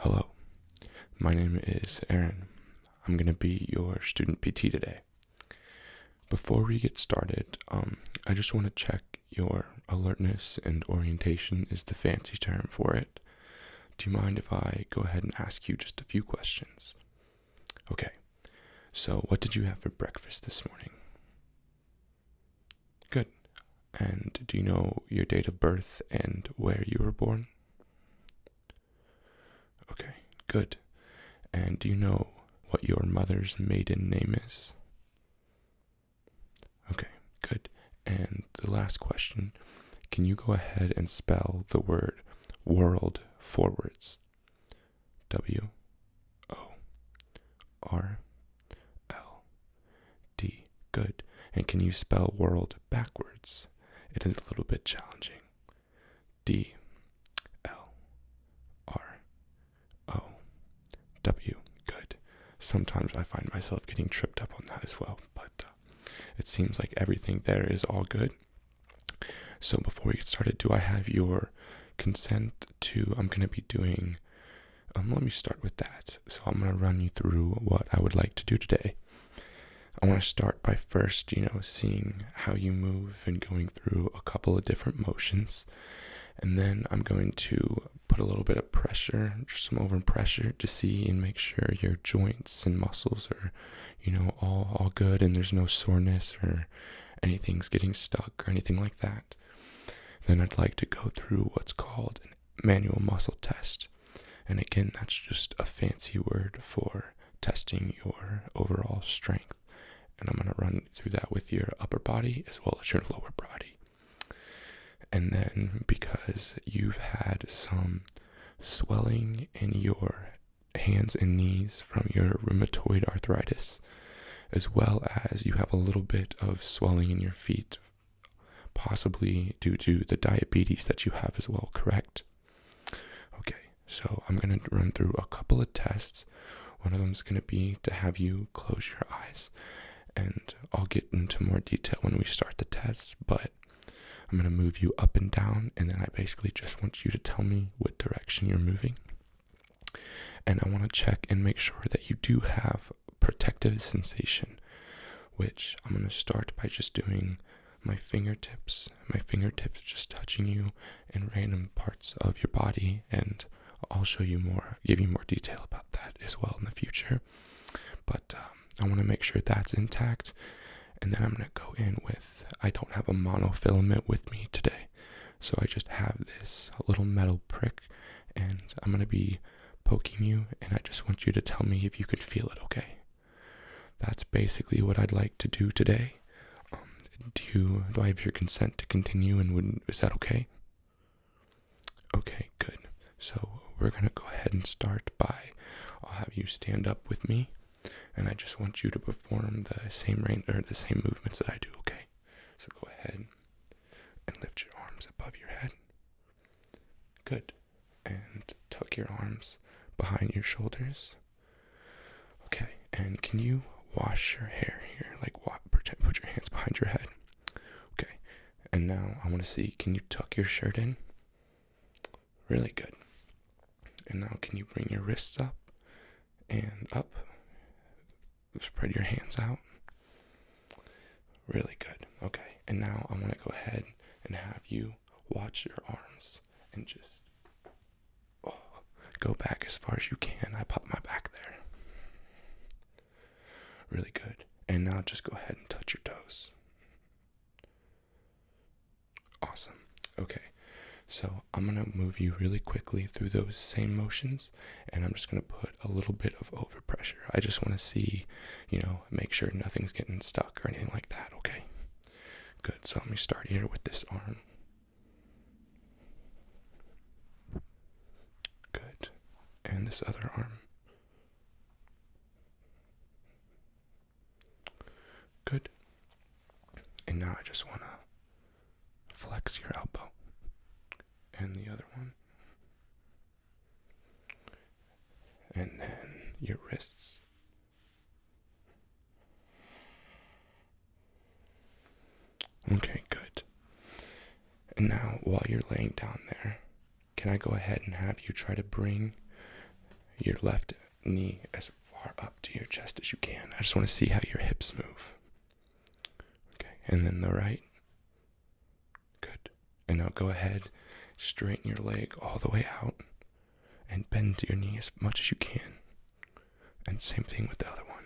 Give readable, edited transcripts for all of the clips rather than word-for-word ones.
Hello, my name is Aaron. I'm going to be your student PT today. Before we get started, I just want to check your alertness and orientation is the fancy term for it. Do you mind if I go ahead and ask you just a few questions? Okay, so what did you have for breakfast this morning? Good. And do you know your date of birth and where you were born? Okay, good. And do you know what your mother's maiden name is? Okay, good. And the last question, can you go ahead and spell the word world forwards? W-O-R-L-D. Good. And can you spell world backwards? It is a little bit challenging. D-L-R-O-W. Good. Sometimes I find myself getting tripped up on that as well, but it seems like everything there is all good. So before we get started, do I have your consent to, I'm going to be doing, let me start with that. So I'm going to run you through what I would like to do today. I want to start by first, seeing how you move and going through a couple of different motions. And then I'm going to put a little bit of pressure, just some over pressure to see and make sure your joints and muscles are, all good and there's no soreness or anything's getting stuck or anything like that. Then I'd like to go through what's called a manual muscle test. And again, that's just a fancy word for testing your overall strength. And I'm going to run through that with your upper body as well as your lower body. And then because you've had some swelling in your hands and knees from your rheumatoid arthritis, as well as you have a little bit of swelling in your feet, possibly due to the diabetes that you have as well, correct? Okay, so I'm going to run through a couple of tests. One of them is going to be to have you close your eyes, and I'll get into more detail when we start the tests, but I'm going to move you up and down, and then I basically just want you to tell me what direction you're moving. And I want to check and make sure that you do have protective sensation, which I'm going to start by just doing my fingertips just touching you in random parts of your body, and I'll show you more, give you more detail about that as well in the future. But I want to make sure that's intact. And then I'm going to go in with, I don't have a monofilament with me today, so I just have this little metal prick, and I'm going to be poking you, and I just want you to tell me if you can feel it, okay? That's basically what I'd like to do today. Do I have your consent to continue, and is that okay? Okay, good. So we're going to go ahead and start by, I'll have you stand up with me. And I just want you to perform the same movements that I do, okay? So go ahead and lift your arms above your head. Good. And tuck your arms behind your shoulders. Okay. And can you wash your hair here? Like put your hands behind your head. Okay. And now I want to see, can you tuck your shirt in? Really good. And now can you bring your wrists up and up? Spread your hands out. Really good. Okay, and now I want to go ahead and have you watch your arms and just go back as far as you can. I pop my back there. Really good. And now just go ahead and touch your toes. Awesome. Okay. So I'm going to move you really quickly through those same motions, and I'm just going to put a little bit of overpressure. I just want to see, make sure nothing's getting stuck or anything like that, okay? Good, so let me start here with this arm. Good, and this other arm. Good. And now I just want to flex your elbow. And the other one. And then your wrists. Okay, good. And now while you're laying down there, can I go ahead and have you try to bring your left knee as far up to your chest as you can. I just want to see how your hips move. Okay, and then the right. Good. And now go ahead, straighten your leg all the way out and bend your knee as much as you can. And same thing with the other one.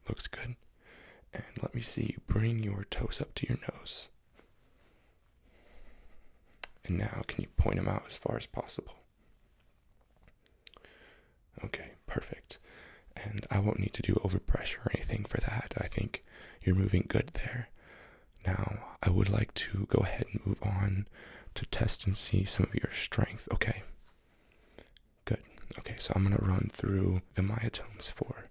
Looks good. And let me see you bring your toes up to your nose. And now can you point them out as far as possible? Okay, perfect. And I won't need to do overpressure or anything for that. I think you're moving good there. Now, I would like to go ahead and move on to test and see some of your strength, okay? Good. Okay, so I'm going to run through the myotomes for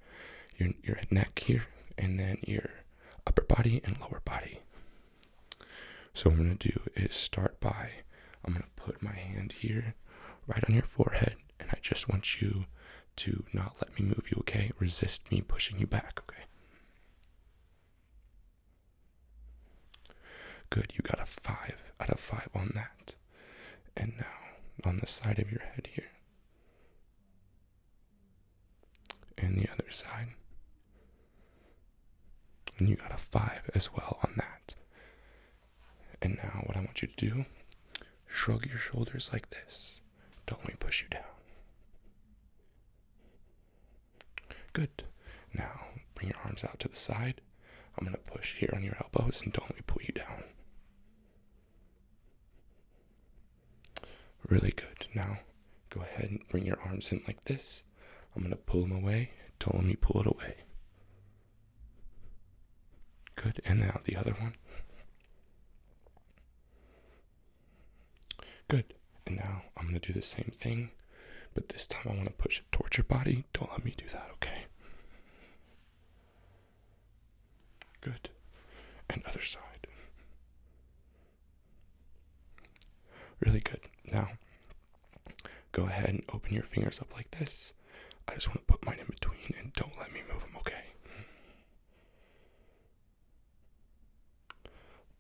your neck here, and then your upper body and lower body. So what I'm going to do is start by, I'm going to put my hand here right on your forehead, and I just want you to not let me move you, okay? Resist me pushing you back, okay? Good, you got a 5 out of 5 on that. And now on the side of your head here. And the other side. And you got a 5 as well on that. And now what I want you to do, shrug your shoulders like this. Don't let me push you down. Good. Now bring your arms out to the side. I'm going to push here on your elbows and don't let me pull you down. Really good. Now go ahead and bring your arms in like this. I'm going to pull them away. Don't let me pull it away. Good. And now the other one. Good. And now I'm going to do the same thing, but this time I want to push it towards your body. Don't let me do that, okay? Good. And other side. Really good. Now, go ahead and open your fingers up like this. I just want to put mine in between and don't let me move them, okay?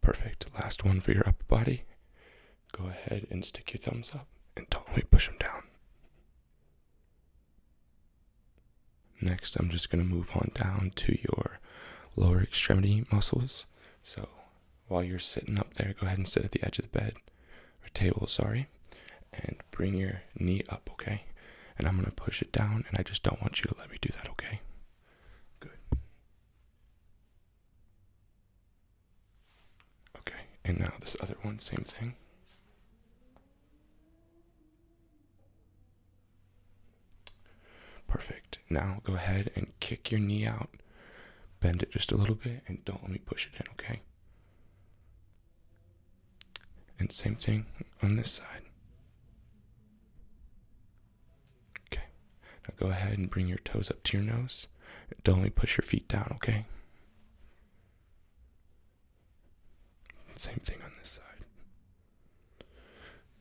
Perfect. Last one for your upper body. Go ahead and stick your thumbs up and don't let me push them down. Next, I'm just going to move on down to your lower extremity muscles. So while you're sitting up there, go ahead and sit at the edge of the bed, or table, sorry, and bring your knee up, okay? And I'm going to push it down, and I just don't want you to let me do that, okay? Good. Okay, and now this other one, same thing. Perfect. Now go ahead and kick your knee out. Bend it just a little bit and don't let me push it in, okay? And same thing on this side. Okay. Now go ahead and bring your toes up to your nose. Don't let me push your feet down, okay? Same thing on this side.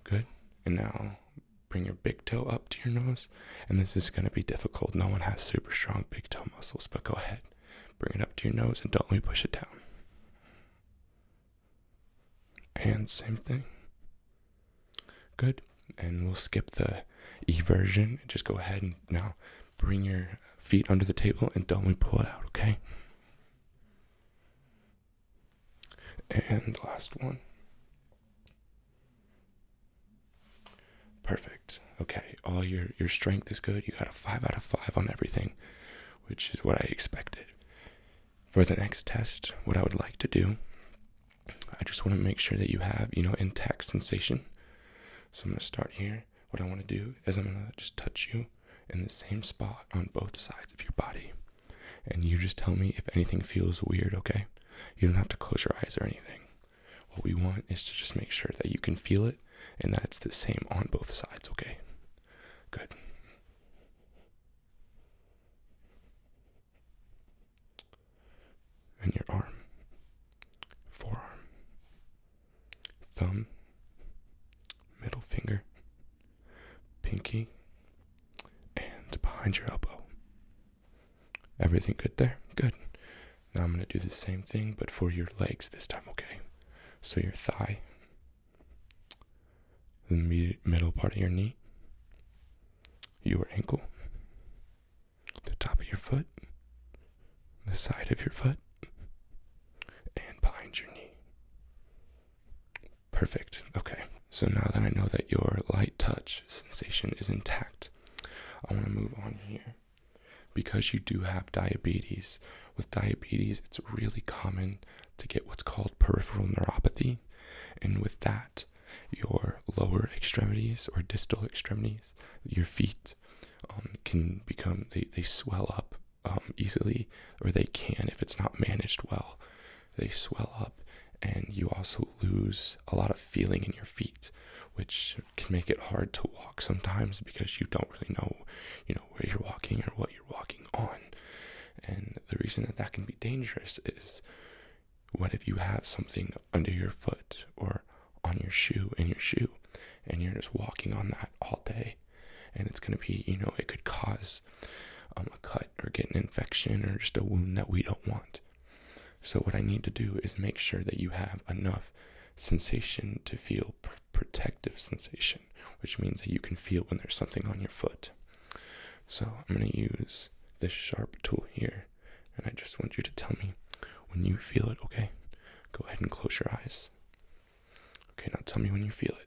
Good. And now bring your big toe up to your nose. And this is going to be difficult. No one has super strong big toe muscles, but go ahead. Bring it up to your nose and don't let me push it down. And same thing. Good. And we'll skip the E version. Just go ahead and now bring your feet under the table and don't let me pull it out, okay? And last one. Perfect. Okay, all your strength is good. You got a 5 out of 5 on everything, which is what I expected. For the next test, what I would like to do, I just want to make sure that you have, intact sensation. So I'm going to start here. What I want to do is I'm going to just touch you in the same spot on both sides of your body. And you just tell me if anything feels weird, okay? You don't have to close your eyes or anything. What we want is to just make sure that you can feel it and that it's the same on both sides, okay? Good. And your arm, forearm, thumb, middle finger, pinky, and behind your elbow. Everything good there? Good. Now I'm going to do the same thing, but for your legs this time, okay? So your thigh, the middle part of your knee, your ankle, the top of your foot, the side of your foot, and behind your knee. Perfect. Okay. So now that I know that your light touch sensation is intact, I want to move on here. Because you do have diabetes, with diabetes, it's really common to get what's called peripheral neuropathy. And with that, your lower extremities or distal extremities, your feet, can become, they swell up easily, or they can if it's not managed well. They swell up, and you also lose a lot of feeling in your feet, which can make it hard to walk sometimes because you don't really know, where you're walking or what you're walking on. And the reason that can be dangerous is, what if you have something under your foot or on your shoe, and you're just walking on that all day, and it's going to be, it could cause a cut or get an infection or just a wound that we don't want. So what I need to do is make sure that you have enough sensation to feel protective sensation, which means that you can feel when there's something on your foot. So I'm going to use this sharp tool here, and I just want you to tell me when you feel it, okay? Go ahead and close your eyes. Okay, now tell me when you feel it.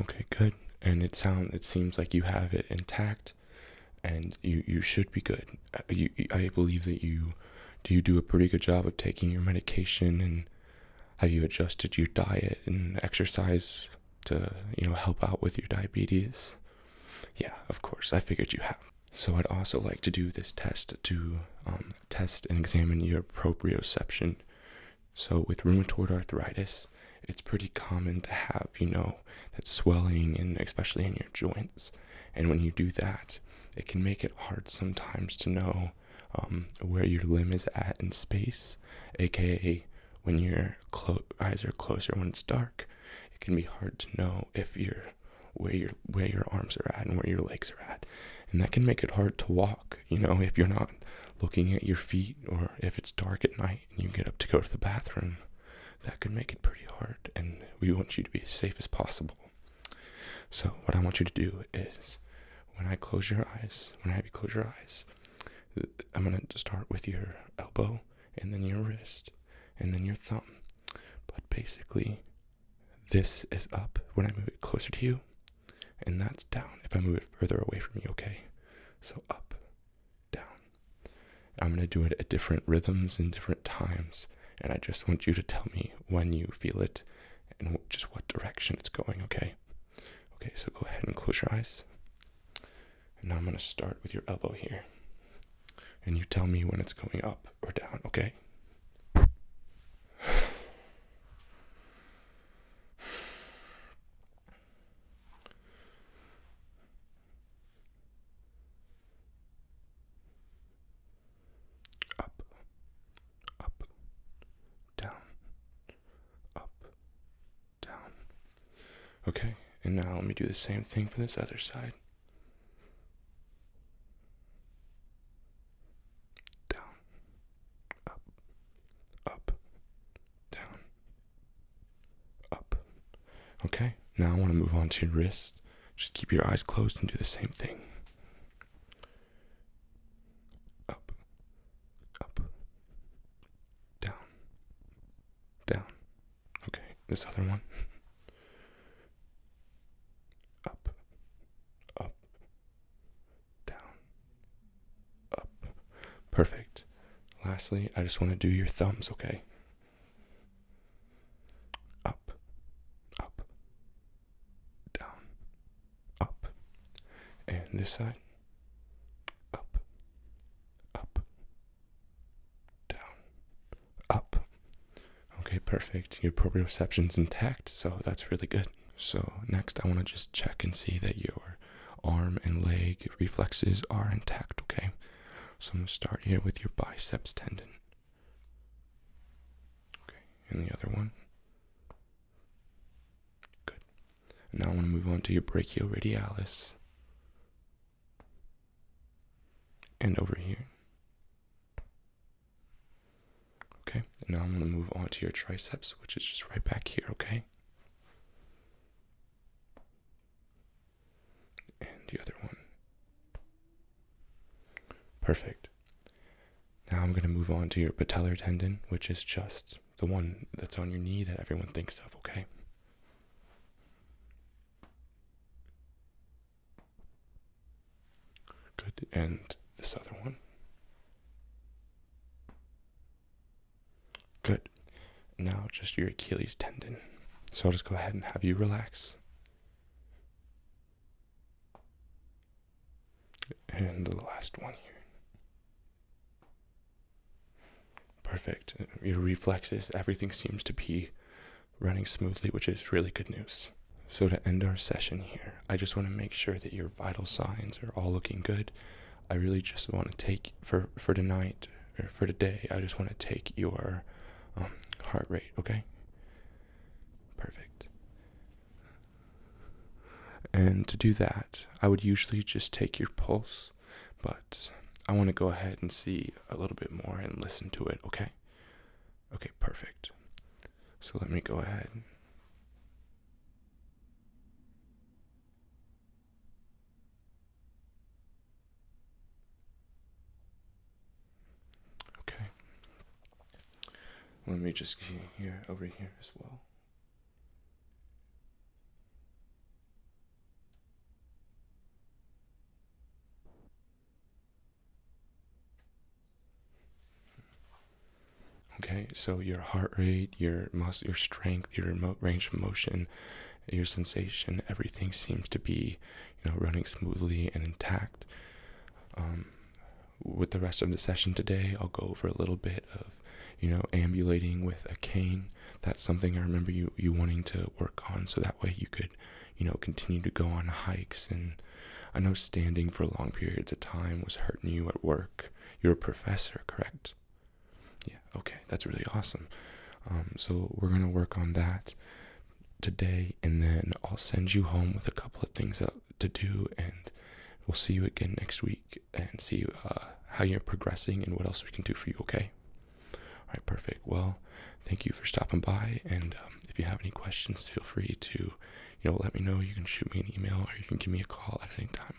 Okay, good. And it seems like you have it intact, and you should be good. I believe that you do a pretty good job of taking your medication, and have you adjusted your diet and exercise to, help out with your diabetes? Yeah, of course, I figured you have. So I'd also like to do this test to test and examine your proprioception. So with rheumatoid arthritis, it's pretty common to have, that swelling, and especially in your joints. And when you do that, it can make it hard sometimes to know where your limb is at in space, aka when your eyes are closed or when it's dark, it can be hard to know if where your arms are at and where your legs are at. And that can make it hard to walk, if you're not looking at your feet, or if it's dark at night and you get up to go to the bathroom. That could make it pretty hard, and we want you to be as safe as possible. So what I want you to do is, when I have you close your eyes, I'm going to start with your elbow, and then your wrist, and then your thumb. But basically, this is up when I move it closer to you, and that's down if I move it further away from you, okay? So up, down. I'm going to do it at different rhythms and different times, and I just want you to tell me when you feel it and just what direction it's going, okay? Okay, so go ahead and close your eyes. And now I'm going to start with your elbow here. And you tell me when it's going up or down, okay? Up, up, down, up, down. Okay, and now let me do the same thing for this other side. Down, up, up, down, up. Okay, now I want to move on to your wrist. Just keep your eyes closed and do the same thing. Up, up, down, down. Okay, this other one. Up, up, down, up. Perfect. Lastly, I just want to do your thumbs, okay? Up, up, down, up. And this side. Up, up, down, up. Okay, perfect. Your proprioception's intact, so that's really good. So next I want to just check and see that your arm and leg reflexes are intact, okay? So I'm going to start here with your biceps tendon. Okay, and the other one. Good. Now I want to move on to your brachioradialis. And over here. Okay, and now I'm going to move on to your triceps, which is just right back here, okay? And the other one. Perfect. Now I'm going to move on to your patellar tendon, which is just the one that's on your knee that everyone thinks of, okay? Good, and this other one. Good. Now just your Achilles tendon. So I'll just go ahead and have you relax. And the last one here. Perfect. Your reflexes, everything seems to be running smoothly, which is really good news. So to end our session here, I just want to make sure that your vital signs are all looking good. I really just want to take, for tonight, or for today, I just want to take your heart rate, okay? Perfect. And to do that, I would usually just take your pulse, but I want to go ahead and see a little bit more and listen to it, okay? Okay, perfect. So let me go ahead. Okay. Let me just here over here as well. Okay, so your heart rate, your muscle, your strength, your range of motion, your sensation, everything seems to be, running smoothly and intact. With the rest of the session today, I'll go over a little bit of, ambulating with a cane. That's something I remember you wanting to work on, so that way you could, continue to go on hikes. And I know standing for long periods of time was hurting you at work. You're a professor, correct? Yeah, okay, that's really awesome. So we're going to work on that today, and then I'll send you home with a couple of things to do, and we'll see you again next week and see how you're progressing and what else we can do for you, okay? All right, perfect. Well, thank you for stopping by, and if you have any questions, feel free to, let me know. You can shoot me an email or you can give me a call at any time,